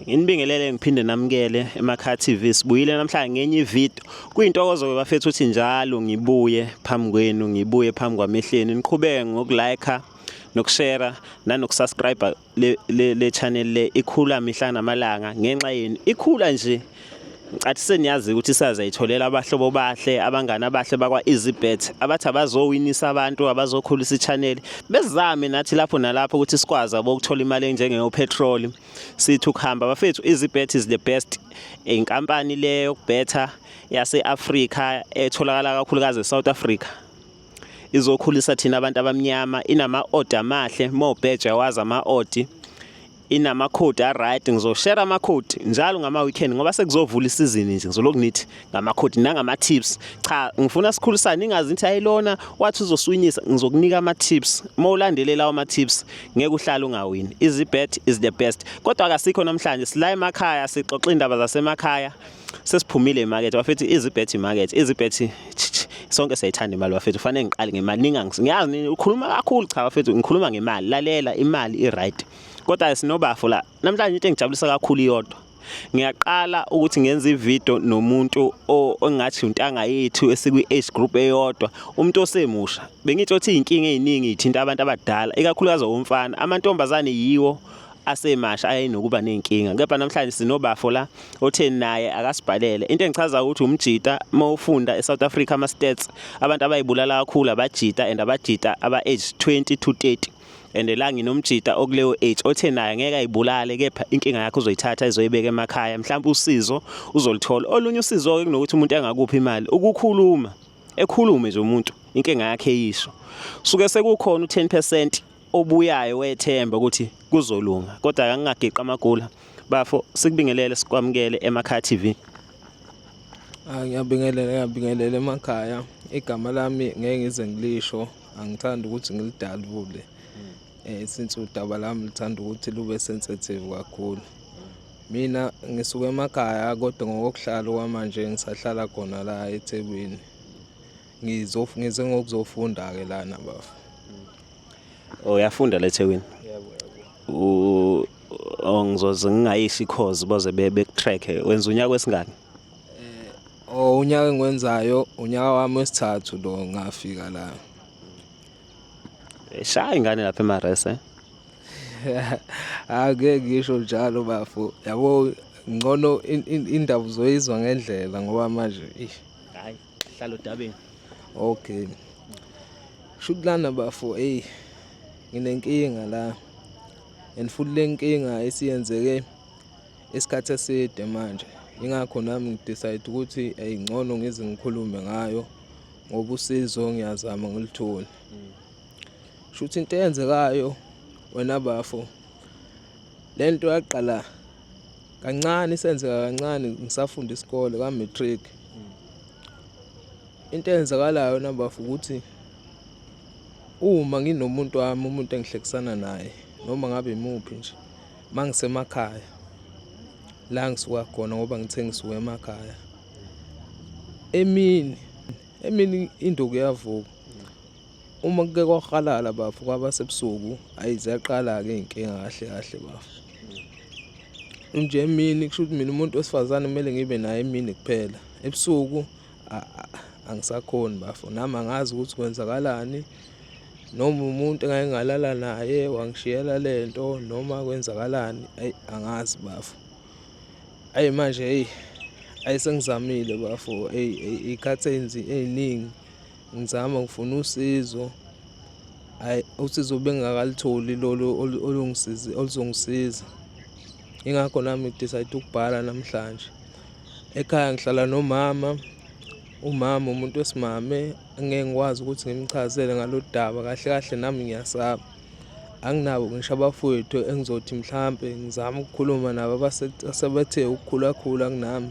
Nginibingelele ngiphinde namukele eMakhaya TV. Sibuyile namhlanje ngenye ivideo. Kuyintokozo bafethu ukuthi njalo ngibuye phambi kwenu, ngibuye phambi kwamehleni. Niqhubeke ngokulike nokushare nanokusubscribe le channel le ikhula mihla namalanga ngenxa yenu. Ikhula nje ngicathi seniyazi ukuthi sizayitholela abahlobo bahle, abangani abahle bakwa EasyBet abathi abazowinisa abantu, abazokhulisa i-channel. Bezame nathi lapho nalapho ukuthi sikwazi ukuthola imali enjengeyo petrol. Sithi ukuhamba bafethu, EasyBet is the best inkampani leyo betha yase-Africa etholakala kakhulukazi eSouth Africa. Izokhulisa thina abantu abamnyama, inama-order amahle, mobheja wazi ama-order. Inama code right, ngizoshare ama code njalo ngama weekend ngoba sekuzovula isizini nje, ngizoloku nithi ngama code nangama tips. Cha, ngifuna sikhulisane, ingazi nithi ayilona wathi uzoswinyisa, ngizokunika ama tips. Mawulandelela ama tips ngeke uhlale ungawini. EasyBet is the best. Kodwa akasikho namhlanje, sila emakhaya sixoxa indaba zasemakhaya. Sesiphumile emarket bafethu, EasyBet imarket. EasyBet sonke siyayithanda imali bafethu, kufanele ngiqale ngemali. Ngiyazi ukhuluma kakhulu, cha bafethu ngikhuluma ngemali. Lalela, imali i-right. Kodwa sinobafo la namhlanje into engijabulisa kakhulu iyodwa. Ngiyaqala ukuthi ngenze ivideo nomuntu ongathi untanga yethu esikwi-age group eyodwa, umuntu osemusha. Bengithi othi inkinga eziningi ithinta abantu abadala, ikakhulukazi umfana. Amantombazane yiwo asemasha ayinokuba nenkinga. Kepha namhlanje sinobafo la othe naye akasibhalele. Into engichaza ukuthi umjita mawufunda eSouth Africa ama stats, abantu abayibulala kakhulu abajita and abajita aba-age 20 to 30. And la nginomjita okuleyo age othe naye ngeke ayibulale, kepha inkinga yakhe uzoyithatha izoyibeka emakhaya. Mhlawumbe usizo uzolithola. Olunye usizo ke kunokuthi umuntu engakuphi imali, ukukhuluma. Ekhulume nje umuntu inkinga yakhe yisho. Suke sekukhona u10% obuyayo wethemba ukuthi kuzolunga. Kodwa akangagiqa amagula. Bafo sikubingelele sikwamukele eMakhaya TV. Ngiyabingelela emakhaya. Igama lami ngeke ngize ngilisho, angithanda ukuthi ngilidalule. Since udaba lami lithanda ukuthi lube sensitive kakhulu. Mina ngisuka emakhaya kodwa ngokuhlala kwamanje ngisahlala khona la eThekwini. Ngize ngokuzofunda ke lana bafu. Uyafunda la eThekwini? Yebo. Ngizoze ngingayisho cause boze bekutrack. Wenza unyaka wesingaki? Unyaka engwenzayo unyaka wami wesithathu lo ngafika la. Shaya ingane lapha eMarese. Ake ngisho njalo bafu. Yabo ngcono indaba uzoyizwa ngendlela ngoba manje hayi hlala udabeni. Okay. Shukulana bafu, nginenkinga la. And futhi lenkinga esiyenzeke isikhathi eside manje. Ingakho nami ngidecide ukuthi ngcono ngize ngikhulume ngayo ngoba usizo ngiyazama ngilithole. Shuthi into eyenzekayo wena bafo, lento yaqala kancane, isenzeka kancane ngisafunda isikole ka matric. Into eyenzekalayo nabafo ukuthi uma nginomuntu wami, umuntu engihlekisana naye noma ngabe imuphi nje, mangisemakhaya la ngisuka khona ngoba ngithe ngisuka emakhaya, emini induku yavuka. Uma kuke kwahalala bafu kwaba sebusuku, ayizaqala ke inkinga kahle bafu. Nje emini kusho ukuthi mina umuntu wesifazane kumele ngibe naye emini kuphela. Ebusuku angisakhoni bafu, nami angazi ukuthi kwenzakalani, noma umuntu engake ngalala naye wangishiyela lento noma kwenzakalani, angazi bafu. Manje ayisengizamile bafu, ikhathens eziningi ngizama ngifuna usizo. Usizo bengakalitholi lolo oluzongisiza. Ingakho nami ngidecide ukubhala namhlanje. Ekhaya ngihlala nomama, umama umuntu wesimame, ngeke ngikwazi ukuthi ngimchazele ngalodaba kahle nami ngiyasaba. Anginabo ngisho abafowethu engizothi mhlambe ngizama ukukhuluma nabo abasethe ukukhula kunami.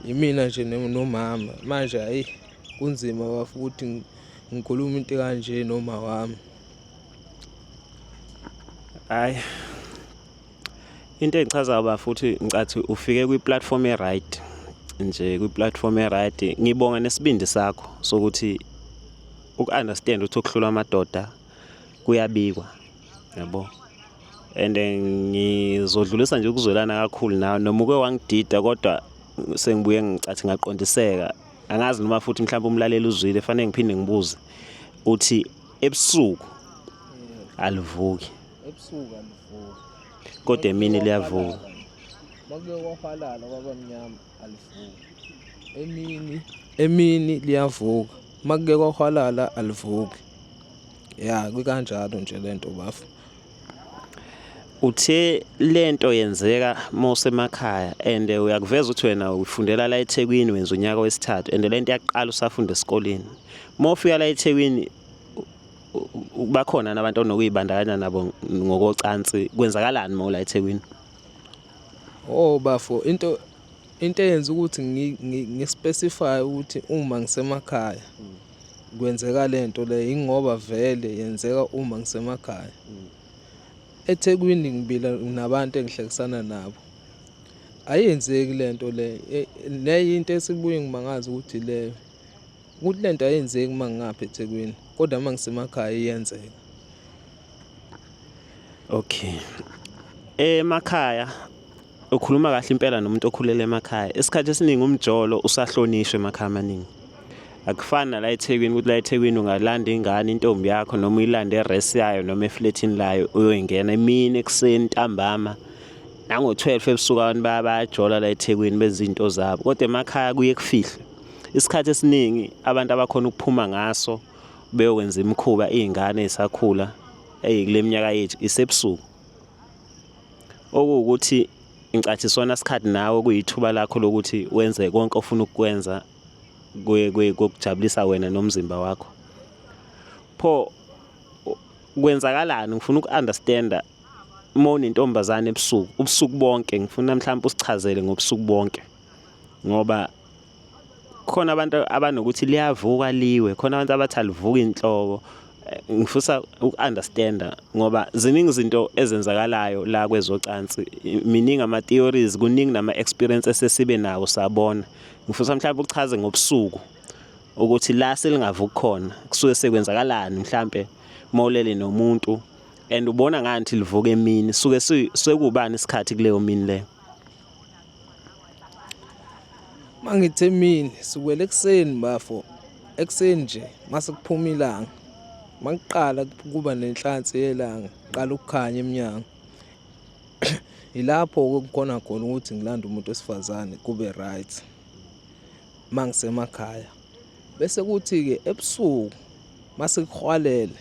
Imina nje nomama. Manje kunzima bafu ukuthi ngikhuluma into kanje noma wami. Hayi. Into engichaza bafu futhi ngicathi ufike kwi-platform e-right. Nje kwi-platform e-right. Ngibonga nesibindi sakho sokuthi uku-understand ukuthi ukuhlula amadoda kuyabikwa. Yabo. and ngizodlulisa nje ukuzwelana kakhulu nawe noma uke wangidida kodwa sengibuye ngicathi ngaqondiseka. Angazi noma futhi mhlawumbe umlaleli uzwile fanele ngiphinde ngibuze uthi ebusuku alivuki ebusuku alivuki kodwa emini liyavuka. makuke kwahalala kwabamnyama alivuki emini liyavuka makuke kwahalala alivuki ya kukanjalo nje lento bafu. Uthe lento yenzeka mosemakhaya and uyakuveza ukuthi wena ufundela la eThekwini wenza unyaka wesithathu and lento yaqala usafunda esikoleni. Mofika la eThekwini bakhona nabantu onokuyibandakanya nabo ngokocansi kwenzakalani mo la eThekwini? Oh bafo into eyenza ukuthi ngispecify ukuthi uma ngisemakhaya kwenzeka lento le ingoba vele yenzeka uma ngisemakhaya. eThekwini ngibila nabantu engihlekisana nabo ayenzeki lento le neyinto esibuye ngimangaza ukuthi le ukuthi lento ayenzeki mangapha eThekwini kodwa mangisemakhaya iyenzeka. Okay. Emakhaya ukhuluma kahle impela nomuntu okhulela emakhaya. Isikhathi esiningi umjolo usahlonishwe emakhaya amaningi. Akufani la eThekwini ukuthi la eThekwini ungalanda ingane intombi yakho noma uyilande eresi yayo noma eflatini layo uyoyingena emini ekuseni ntambama nango-12 ebusuku abantu bayajola la eThekwini benza izinto zabo kodwa emakhaya kuye kufihle. Isikhathi esiningi abantu abakhona ukuphuma ngaso beyokwenza imikhuba izingane ezisakhula kule minyaka yethu isebusuku. Okuwukuthi ngicathi sona isikhathi nawe kuyithuba lakho lokuthi wenze konke ofuna ukukwenza kokujabulisa wena nomzimba wakho. Pho kwenzakalani ngifuna uku-understanda mona intombazane ubusuku bonke ngifuna mhlawumbe usichazele ngobusuku bonke ngoba khona abantu abanokuthi liyavuka liwe khona abantu abathi alivuka inhloko. Ngifisa uku-understanda ngoba ziningi izinto ezenzakalayo la kwezocansi miningi ama-theories kuningi nama-experiences esibe nawo sabona. Ngifisa mhlawumbe uchaze ngobusuku ukuthi la selingavuki khona kusuke sekwenzakalani mhlawumbe mawulele nomuntu and ubona ngathi livuka emini suke sekubani isikhathi kuleyo mini leyo? Mangithe emini sukwele ekuseni bafo ekuseni nje mase kuphuma ilanga mangiqala kuba nenhlansi yelanga qala ukukhanya eminyango ilapho kukhona khona ukuthi ngilanda umuntu wesifazane kube right mangisemakhaya. Bese kuthi ke ebusuku mase kuhwalele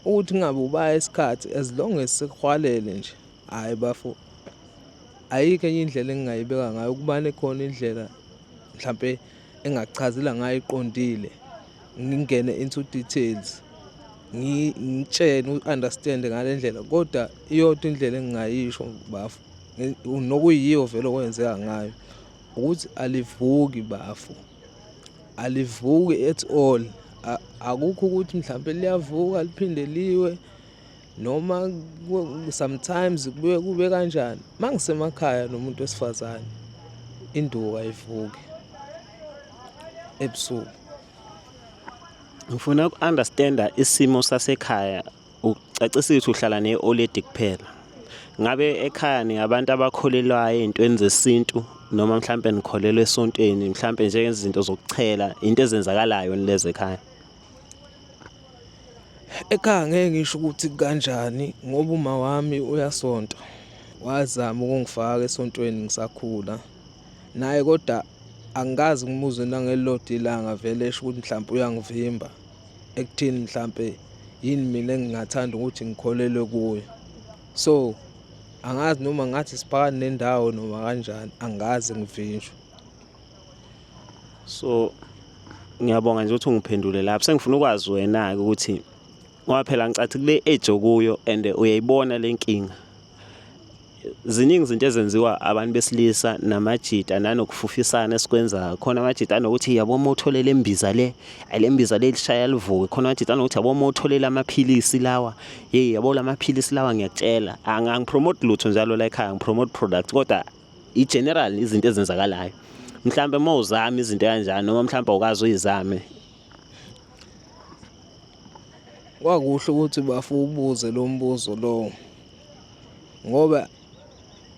ukuthi ngabe ubaya isikhathi as long as sekuhwalele nje hayi bafo ayikho enye indlela engingayibeka ngayo kubane khona indlela mhlambe engachazela ngayo iqondile ngingene into details ngitshene u-understand ngale ndlela kodwa iyodwa indlela engingayisho bafo nokuyiyo vele okwenzeka ngayo ukuthi alivuki bafo alivuki at all. Akukho ukuthi mhlambe liyavuka liphinde liwe noma sometimes kubuye kube kanjani. Mangisemakhaya nomuntu wesifazane induku ayivuki ebusuku. Ngifuna uku-understanda isimo sasekhaya ucacisa ukuthi uhlala ne-oledi kuphela. Ngabe ekhaya ni abantu abakholelwayo ezintweni zesintu noma mhlambe nikholelwa esontweni mhlambe njengezinto zokuchela into ezenzakalayo nileze ekhaya? Ekhaya ngeke ngisho ukuthi kanjani ngoba uma wami uyasonta wazama ukungifaka esontweni ngisakhula naye kodwa angikazi ngimuze nangelilodwa ilanga vele esho ukuthi mhlawumbe uyangivimba ekuthini mhlawumbe yini mina engingathanda ukuthi ngikholelwe kuyo. So angazi noma ngathi siphakani nendawo noma kanjani angazi ngivinjwe. So ngiyabonga nje ukuthi ungiphendule lapho. Sengifuna ukwazi wena ke ukuthi ngoba phela ngicathi kule age okuyo and uyayibona lenkinga. Ziningi izinto ezenziwa abantu besilisa namajita nanokufufisana esikwenza khona amajita anokuthi yabo uma utholele imbiza le ayilembiza le lishaya livuke khona amajita anokuthi yabo uma utholele amaphilisi lawa yabo lamaphilisi lawa ngiyakutshela angipromote lutho njalo la ekhaya ngipromote product kodwa i-general izinto ezenzakalayo mhlambe mawuzama izinto kanjani noma mhlambe awukazi uyizame. Kwakuhle ukuthi bafu ubuze lo mbuzo lo ngoba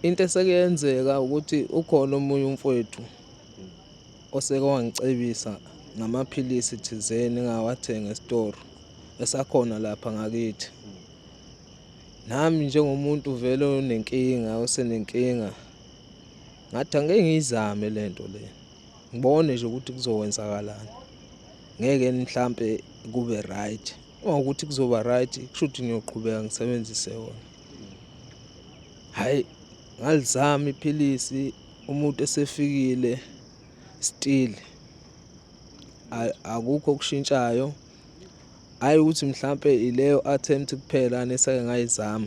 into esekuyenzeka ukuthi ukhona omunye umfowethu oseke wangicebisa ngamaphilisi thizeni engawathenga esitoro esakhona lapha ngakithi. Nami njengomuntu vele onenkinga osenenkinga ngathi angeke ngiyizame lento le, ngibone nje ukuthi kuzokwenzakalani. Ngeke mhlampe kube right, uma ukuthi kuzoba right kusho ukuthi ngiyoqhubeka ngisebenzise yona. Hayi, ngalizama iphilisi umuntu esefikile still akukho okushintshayo. Hayi ukuthi mhlampe ileyo attempt kuphela nesake ngayizama.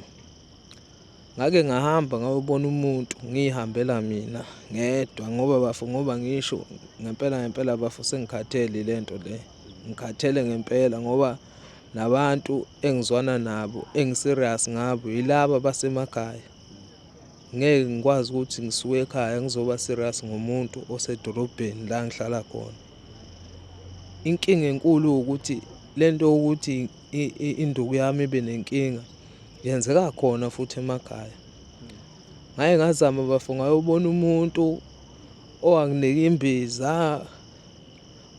Ngake ngahamba ngayobona umuntu ngihambela mina ngedwa ngoba ngisho ngempela bafo sengikhathele lento le. Ngikhathele ngempela ngoba nabantu engizwana nabo engiserious ngabo yilaba basemakhaya. Ngeke ngikwazi ukuthi ngisuke ekhaya ngizoba serious ngomuntu osedolobheni la ngihlala khona. Inkinga enkulu ukuthi lento ukuthi induku yami ibe nenkinga yenzeka khona futhi emakhaya. Ngaye ngazama bafo ngayobona umuntu owanginika imbiza,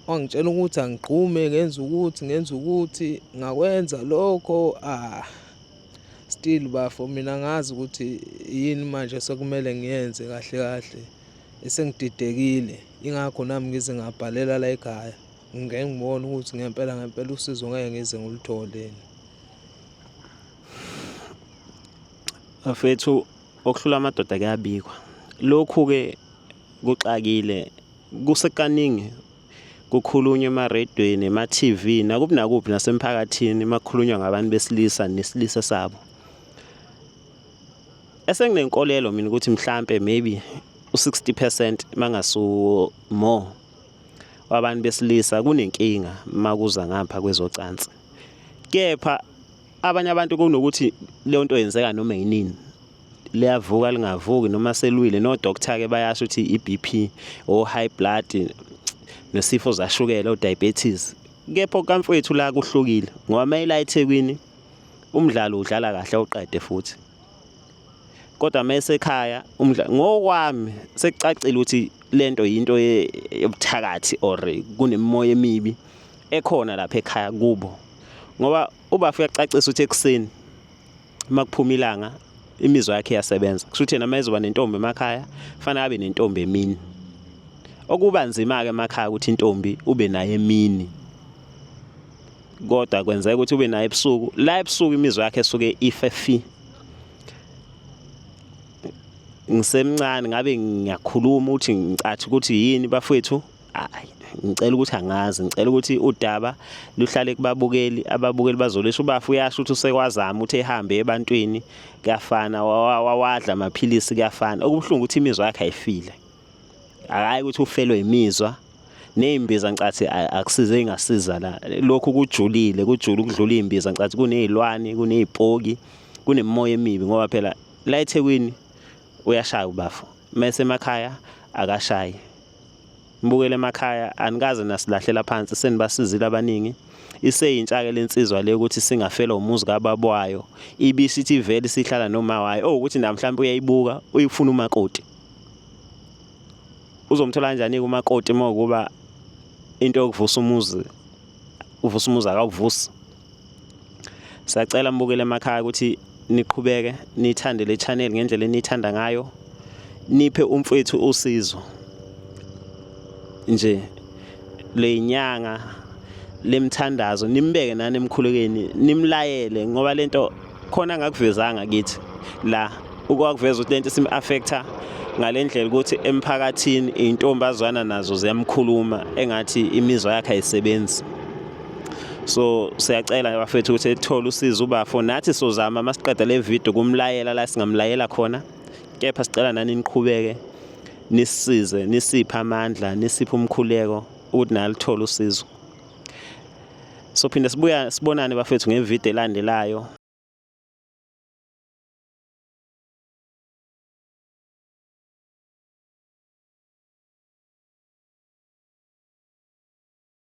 wangitshela ukuthi angigqume ngenza ukuthi ngakwenza lokho. Still bafo mina ngazi ukuthi yini manje sekumele ngiyenze kahle esengididekile. Ingakho nami ngize ngabhalela la ekhaya ngeke ngibone ukuthi ngempela usizo ngeke ngize ngilithole. Afethu okuhlula amadoda kuyabikwa. Lokhu ke kuxakile kusekaningi kukhulunywa emaredweni, ema-TV nakuphi nasemphakathini makukhulunywa ngabantu besilisa nesilisa sabo. Esenginenkolelo mina ukuthi mhlampe maybe u-60% mangasu more wabantu besilisa kunenkinga makuza ngapha kwezocansi. Kepha abanye abantu kunokuthi leyo nto yenzeka noma yinini. Liyavuka lingavuki noma selwile no doctor ke bayasho ukuthi iBP o high blood nesifo zashukela o diabetes. Kepha kamfowethu la kuhlukile ngoba mayila eThekwini umdlalo udlala kahle uqede futhi. Kodwa mayesekhaya umdlalo ngokwami sekucacile ukuthi lento into yobuthakathi or kunemoya emibi ekhona lapha ekhaya kubo. Ngoba ubafu uyacacisa ukuthi ekseni makuphuma ilanga imizwa yakhe iyasebenza. Kusho ukuthi yena mayezoba nentombi emakhaya fanele abe nentombi emini. Okuba nzima ke emakhaya ukuthi intombi ube nayo emini. Kodwa kwenzeka ukuthi ube nayo ebusuku. La ebusuku imizwa yakhe esuke ifefi. Ngisemncane ngabe ngiyakhuluma ukuthi ngicathi ukuthi yini bafowethu. Ngicela ukuthi angazi, ngicela ukuthi udaba luhlale kubabukeli, ababukeli bazolisho ubafu uyasho ukuthi usekwazama ukuthi ehambe ebantwini kuyafana, wawadla amaphilisi kuyafana. Okubuhlungu ukuthi imizwa yakhe ayifile. Akayi ukuthi ufelwe imizwa nezimbiza ngicathi akusize ingasiza la. Lokhu kujulile ukudlula imbiza ngicathi kunezilwane, kuneziphoki, kunemoya emibi ngoba phela la eThekwini uyashaya ubafu. Mase emakhaya akashayi. Mbukele emakhaya anikaze nasilahlela phansi senibasizile abaningi. Iseyintsha ke lensizwa le ukuthi singafela umuzi kababa wayo. Ibisithi vele sihlala noma wayo. Ukuthi namhlanje uyayibuka uyifuna umakoti. Uzomthola kanjani umakoti mokuba into yokuvusa umuzi akawuvusi. Siyacela mbukele emakhaya ukuthi niqhubeke nithande le channel ngendlela enithanda ngayo. Niphe umfowethu usizo. Nje le nyanga lemthandazo nimbeke nani emkhulekeni nimlayele ngoba lento khona ngakuvezanga kithi la ukwakuveza ukuthi lento sim affecta ngalendlela ukuthi emphakathini intombazana nazo ziyamkhuluma engathi imizwa yakhe ayisebenzi. So siyacela bafethu ukuthi ethole usizo ubafo nathi sozama masiqeda le video kumlayela la singamlayela khona. Kepha sicela nani niqhubeke nisize nisipha amandla nisipha umkhuleko ukuthi nalithola usizo. So phinde sibonane bafethu ngevideo elandelayo.